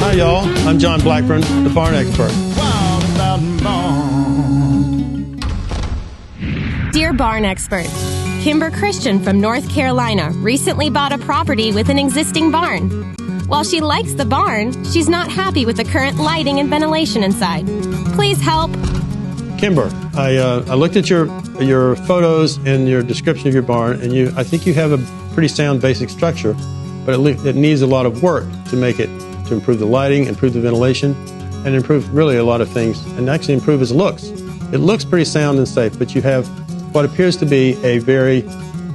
Hi, y'all. I'm John Blackburn, the barn expert. Dear Barn Expert, Kimber Christian from North Carolina recently bought a property with an existing barn. While she likes the barn, she's not happy with the current lighting and ventilation inside. Please help. Kimber, I looked at your photos and your description of your barn, and I think you have a pretty sound basic structure, but it needs a lot of work to improve the lighting, improve the ventilation, and improve really a lot of things, and actually improve its looks. It looks pretty sound and safe, but you have what appears to be a very,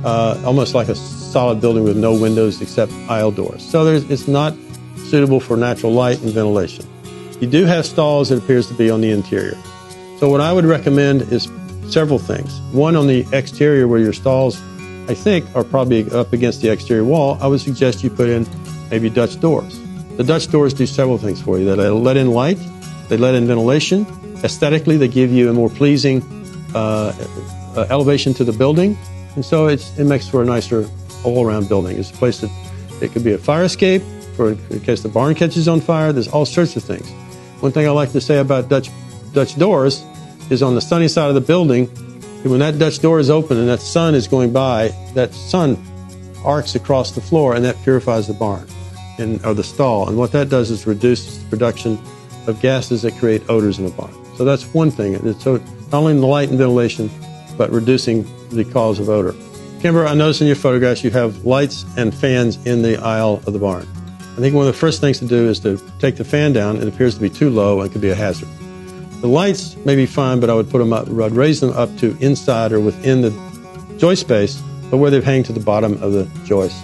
almost like a solid building with no windows except aisle doors. So it's not suitable for natural light and ventilation. You do have stalls, it appears to be, on the interior. So what I would recommend is several things. One, on the exterior where your stalls, I think, are probably up against the exterior wall, I would suggest you put in maybe Dutch doors. The Dutch doors do several things for you. They let in light, they let in ventilation. Aesthetically, they give you a more pleasing elevation to the building, and so it makes for a nicer all-around building. It's a place that it could be a fire escape in case the barn catches on fire. There's all sorts of things. One thing I like to say about Dutch doors is on the sunny side of the building, when that Dutch door is open and that sun is going by, that sun arcs across the floor, and that purifies the barn or the stall. And what that does is reduce the production of gases that create odors in a barn. So that's one thing. So not only the light and ventilation, but reducing the cause of odor. Kimber, I noticed in your photographs you have lights and fans in the aisle of the barn. I think one of the first things to do is to take the fan down. It appears to be too low and could be a hazard. The lights may be fine, but I would put them up, I'd raise them up to inside or within the joist space, but where they hang to the bottom of the joist,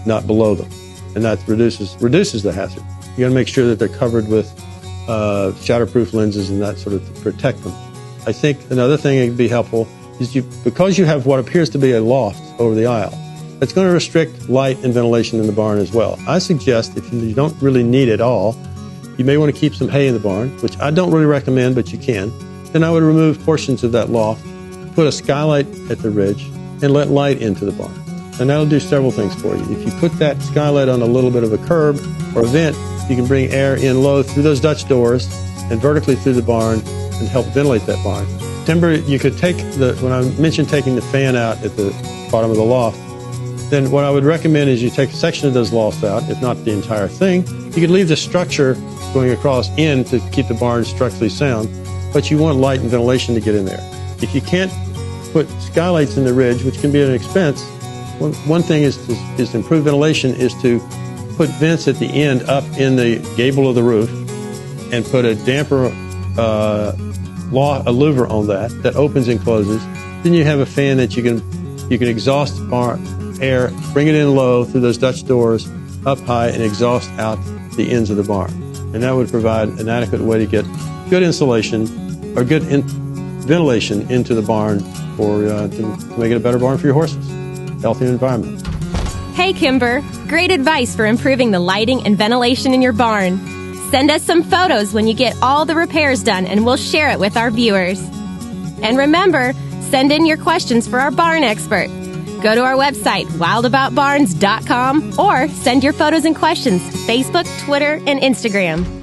not below them. And that reduces the hazard. You gotta make sure that they're covered with shatterproof lenses and that sort of to protect them. I think another thing that would be helpful is because you have what appears to be a loft over the aisle, it's going to restrict light and ventilation in the barn as well. I suggest if you don't really need it all, you may want to keep some hay in the barn, which I don't really recommend, but you can. Then I would remove portions of that loft, put a skylight at the ridge, and let light into the barn. And that'll do several things for you. If you put that skylight on a little bit of a curb or a vent, you can bring air in low through those Dutch doors and vertically through the barn and help ventilate that barn. Timber, you could take when I mentioned taking the fan out at the bottom of the loft, then what I would recommend is you take a section of those lofts out, if not the entire thing. You could leave the structure going across in to keep the barn structurally sound, but you want light and ventilation to get in there. If you can't put skylights in the ridge, which can be an expense, one thing is to improve ventilation is to put vents at the end up in the gable of the roof and put a damper, a louver on that opens and closes. Then you have a fan that you can exhaust air, bring it in low through those Dutch doors, up high, and exhaust out the ends of the barn. And that would provide an adequate way to get good insulation or good ventilation into the barn to make it a better barn for your horses. Healthy environment. Hey, Kimber. Great advice for improving the lighting and ventilation in your barn. Send us some photos when you get all the repairs done, and we'll share it with our viewers. And remember, send in your questions for our barn expert. Go to our website, wildaboutbarns.com, or send your photos and questions to Facebook, Twitter, and Instagram.